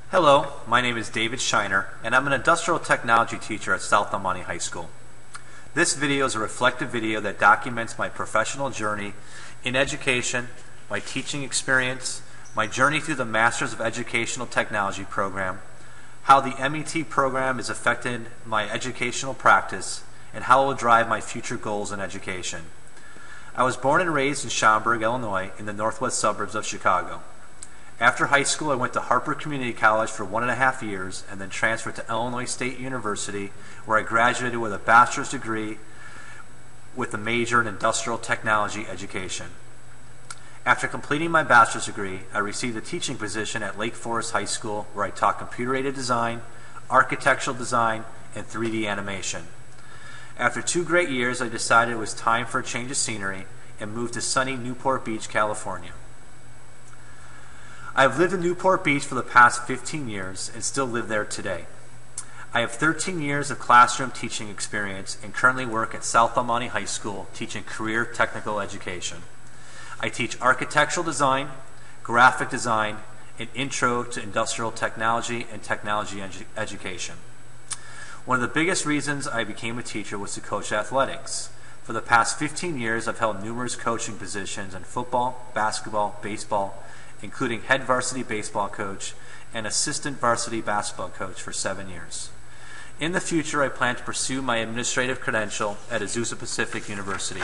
Hello, my name is David Shiner, and I'm an industrial technology teacher at South El Monte High School. This video is a reflective video that documents my professional journey in education, my teaching experience, my journey through the Masters of Educational Technology program, how the MET program has affected my educational practice, and how it will drive my future goals in education. I was born and raised in Schaumburg, Illinois, in the northwest suburbs of Chicago. After high school, I went to Harper Community College for 1.5 years and then transferred to Illinois State University, where I graduated with a bachelor's degree with a major in industrial technology education. After completing my bachelor's degree, I received a teaching position at Lake Forest High School, where I taught computer-aided design, architectural design, and 3D animation. After 2 great years, I decided it was time for a change of scenery and moved to sunny Newport Beach, California. I have lived in Newport Beach for the past 15 years and still live there today. I have 13 years of classroom teaching experience and currently work at South El Monte High School teaching career technical education. I teach architectural design, graphic design, and intro to industrial technology and technology education. One of the biggest reasons I became a teacher was to coach athletics. For the past 15 years, I've held numerous coaching positions in football, basketball, baseball, including head varsity baseball coach and assistant varsity basketball coach for 7 years. In the future, I plan to pursue my administrative credential at Azusa Pacific University.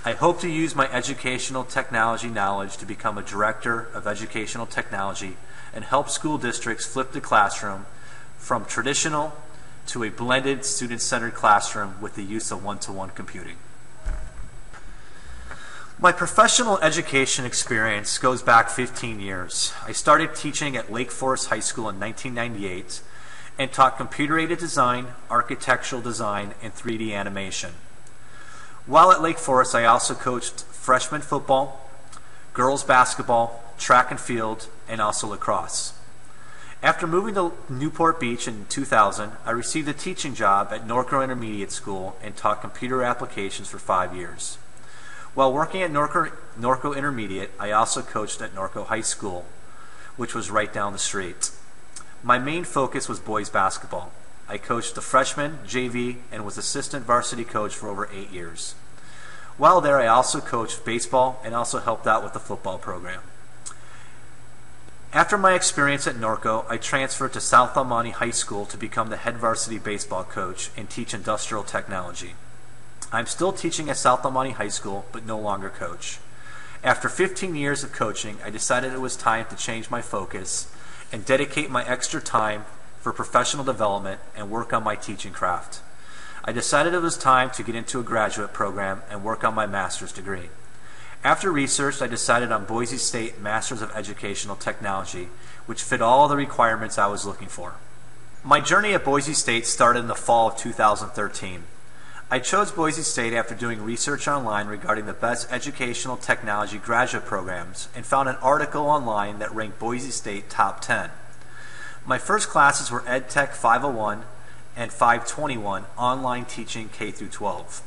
I hope to use my educational technology knowledge to become a director of educational technology and help school districts flip the classroom from traditional to a blended student-centered classroom with the use of one-to-one computing. My professional education experience goes back 15 years. I started teaching at Lake Forest High School in 1998 and taught computer-aided design, architectural design, and 3D animation. While at Lake Forest, I also coached freshman football, girls basketball, track and field, and also lacrosse. After moving to Newport Beach in 2000, I received a teaching job at Norco Intermediate School and taught computer applications for 5 years. While working at Norco Intermediate, I also coached at Norco High School, which was right down the street. My main focus was boys basketball. I coached the freshman, JV, and was assistant varsity coach for over 8 years. While there, I also coached baseball and also helped out with the football program. After my experience at Norco, I transferred to South El Monte High School to become the head varsity baseball coach and teach industrial technology. I'm still teaching at South El Monte High School, but no longer coach. After 15 years of coaching, I decided it was time to change my focus and dedicate my extra time for professional development and work on my teaching craft. I decided it was time to get into a graduate program and work on my master's degree. After research, I decided on Boise State Masters of Educational Technology, which fit all the requirements I was looking for. My journey at Boise State started in the fall of 2013. I chose Boise State after doing research online regarding the best educational technology graduate programs and found an article online that ranked Boise State top 10. My first classes were EdTech 501 and 521, online teaching K-12.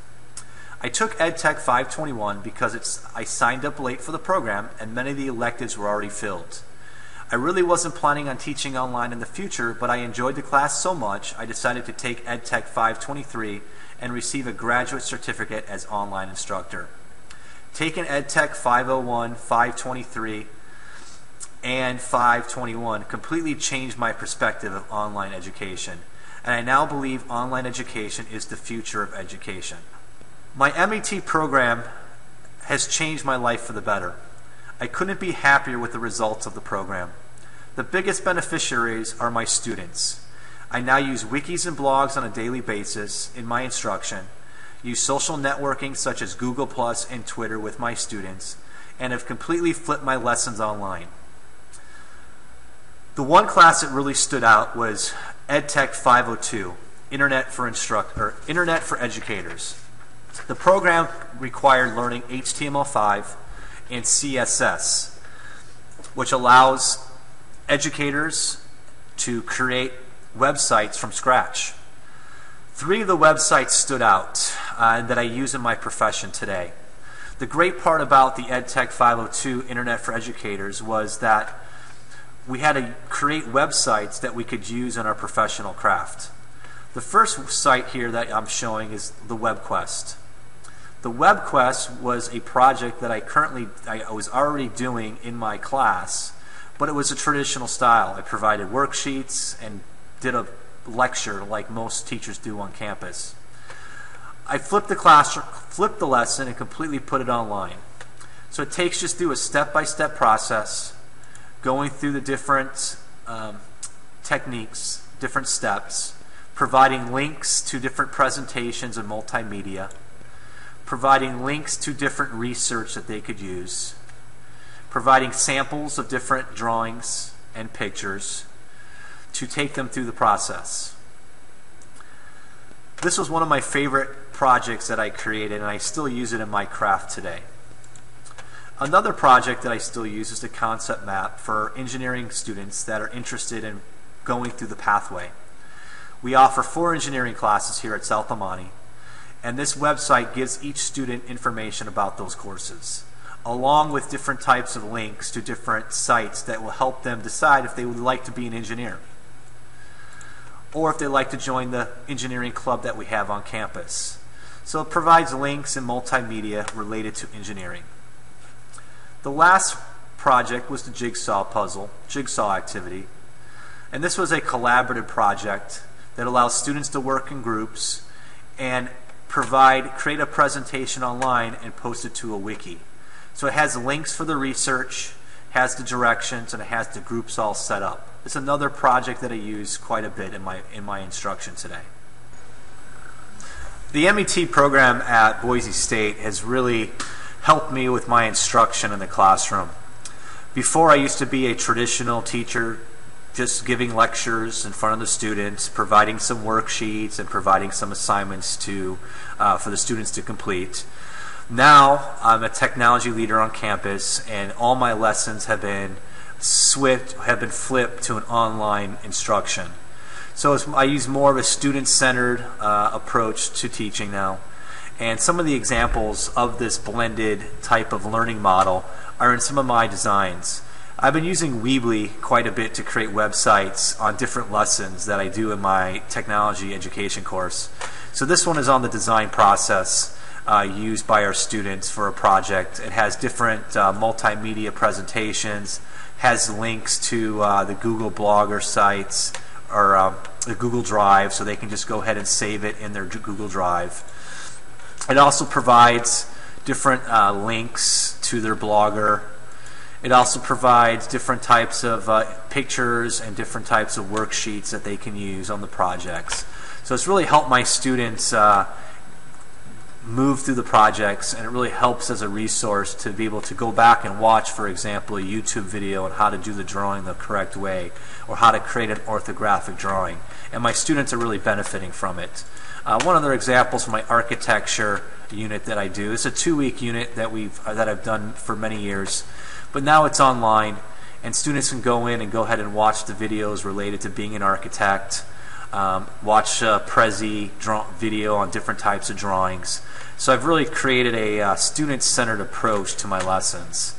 I took EdTech 521 because I signed up late for the program and many of the electives were already filled. I really wasn't planning on teaching online in the future, but I enjoyed the class so much I decided to take EdTech 523 and receive a graduate certificate as online instructor. Taking EdTech 501, 523, and 521 completely changed my perspective of online education, and I now believe online education is the future of education. My MET program has changed my life for the better. I couldn't be happier with the results of the program. The biggest beneficiaries are my students. I now use wikis and blogs on a daily basis in my instruction, use social networking such as Google Plus and Twitter with my students, and have completely flipped my lessons online. The one class that really stood out was EdTech 502, Internet for Educators. The program required learning HTML5 and CSS, which allows educators to create websites from scratch. 3 of the websites stood out that I use in my profession today. The great part about the EdTech 502 Internet for Educators was that we had to create websites that we could use in our professional craft. The first site here that I'm showing is the WebQuest. The WebQuest was a project that I was already doing in my class, but it was a traditional style. I provided worksheets and did a lecture like most teachers do on campus. I flipped the lesson and completely put it online. So it takes just through a step-by-step process, going through the different techniques, different steps, providing links to different presentations and multimedia, providing links to different research that they could use, providing samples of different drawings and pictures to take them through the process. This was one of my favorite projects that I created, and I still use it in my craft today. Another project that I still use is the concept map for engineering students that are interested in going through the pathway. We offer 4 engineering classes here at South Amani, and this website gives each student information about those courses, along with different types of links to different sites that will help them decide if they would like to be an engineer, or if they'd like to join the engineering club that we have on campus. So it provides links and multimedia related to engineering. The last project was the jigsaw activity. And this was a collaborative project that allows students to work in groups and create a presentation online and post it to a wiki. So it has links for the research, has the directions, and it has the groups all set up. It's another project that I use quite a bit in my instruction today. The MET program at Boise State has really helped me with my instruction in the classroom. Before, I used to be a traditional teacher, just giving lectures in front of the students, providing some worksheets and providing some assignments for the students to complete. Now I'm a technology leader on campus, and all my lessons have been flipped to an online instruction. So I use more of a student-centered approach to teaching now. And some of the examples of this blended type of learning model are in some of my designs. I've been using Weebly quite a bit to create websites on different lessons that I do in my technology education course. So this one is on the design process used by our students for a project. It has different multimedia presentations, has links to the Google Blogger sites or the Google Drive, so they can just go ahead and save it in their Google Drive. It also provides different links to their blogger. It also provides different types of pictures and different types of worksheets that they can use on the projects. So it's really helped my students move through the projects, and it really helps as a resource to be able to go back and watch, for example, a YouTube video on how to do the drawing the correct way, or how to create an orthographic drawing. And my students are really benefiting from it. One other example is my architecture unit that I do. It's a 2-week unit that I've done for many years, but now it's online, and students can go in and go ahead and watch the videos related to being an architect, watch a Prezi video on different types of drawings. So I've really created a student-centered approach to my lessons.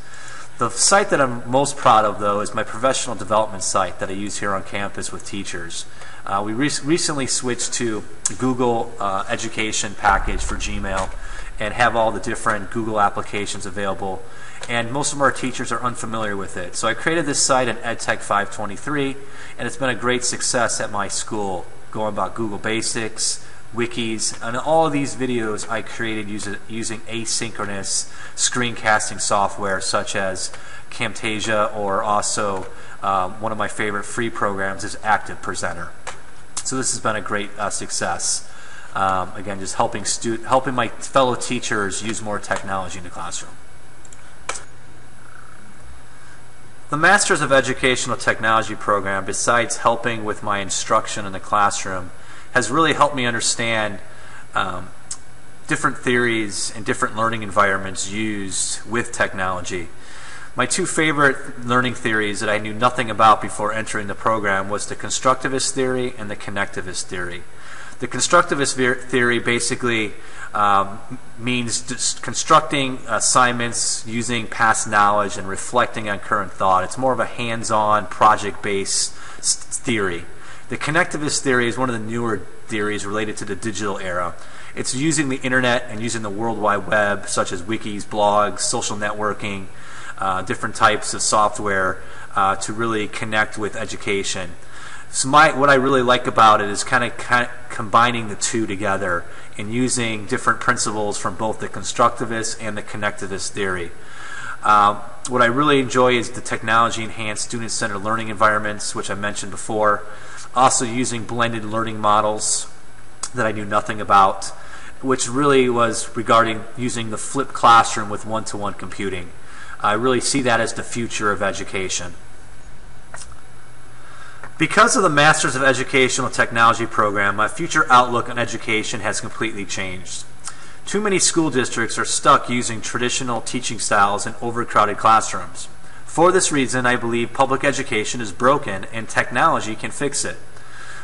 The site that I'm most proud of, though, is my professional development site that I use here on campus with teachers. We recently switched to Google Education package for Gmail and have all the different Google applications available. And most of our teachers are unfamiliar with it. So I created this site in EdTech 523, and it's been a great success at my school, going about Google Basics, wikis, and all of these videos I created using asynchronous screencasting software such as Camtasia, or also one of my favorite free programs is Active Presenter. So this has been a great success. Again, just helping my fellow teachers use more technology in the classroom. The Masters of Educational Technology program, besides helping with my instruction in the classroom, has really helped me understand different theories and different learning environments used with technology. My two favorite learning theories that I knew nothing about before entering the program was the constructivist theory and the connectivist theory. The constructivist theory basically means just constructing assignments using past knowledge and reflecting on current thought. It's more of a hands-on, project-based theory. The connectivist theory is one of the newer theories related to the digital era. It's using the internet and using the World Wide Web, such as wikis, blogs, social networking, different types of software to really connect with education. So what I really like about it is kind of combining the two together and using different principles from both the constructivist and the connectivist theory. What I really enjoy is the technology-enhanced student-centered learning environments, which I mentioned before. Also using blended learning models that I knew nothing about, which really was regarding using the flipped classroom with one-to-one computing. I really see that as the future of education. Because of the Masters of Educational Technology program, my future outlook on education has completely changed. Too many school districts are stuck using traditional teaching styles in overcrowded classrooms. For this reason, I believe public education is broken and technology can fix it.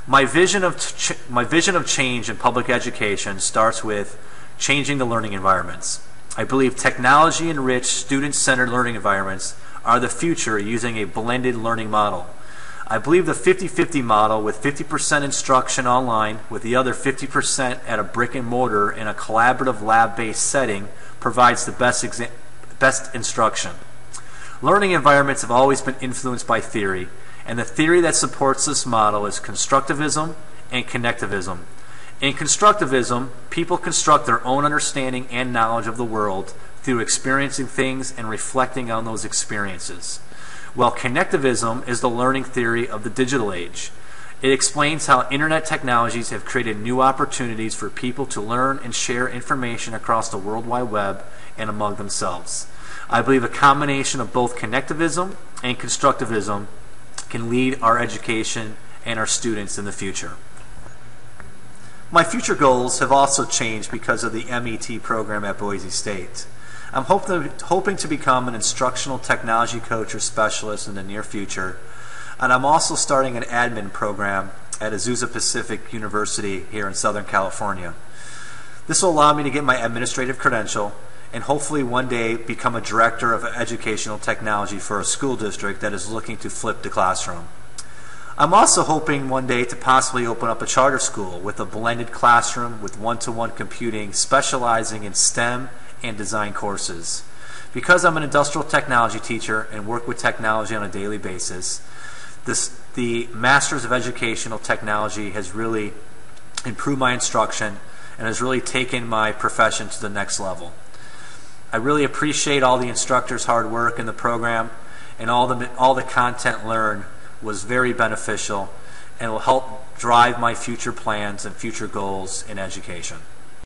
My vision of change in public education starts with changing the learning environments. I believe technology-enriched, student-centered learning environments are the future using a blended learning model. I believe the 50-50 model with 50% instruction online with the other 50% at a brick and mortar in a collaborative lab-based setting provides the best instruction. Learning environments have always been influenced by theory, and the theory that supports this model is constructivism and connectivism. In constructivism, people construct their own understanding and knowledge of the world through experiencing things and reflecting on those experiences. While connectivism is the learning theory of the digital age. It explains how internet technologies have created new opportunities for people to learn and share information across the World Wide Web and among themselves. I believe a combination of both connectivism and constructivism can lead our education and our students in the future. My future goals have also changed because of the MET program at Boise State. I'm hoping to become an instructional technology coach or specialist in the near future, and I'm also starting an admin program at Azusa Pacific University here in Southern California. This will allow me to get my administrative credential and hopefully one day become a director of educational technology for a school district that is looking to flip the classroom. I'm also hoping one day to possibly open up a charter school with a blended classroom with one-to-one computing specializing in STEM and design courses. Because I'm an industrial technology teacher and work with technology on a daily basis, the Masters of Educational Technology has really improved my instruction and has really taken my profession to the next level. I really appreciate all the instructors' hard work in the program, and all the content learned was very beneficial and will help drive my future plans and future goals in education.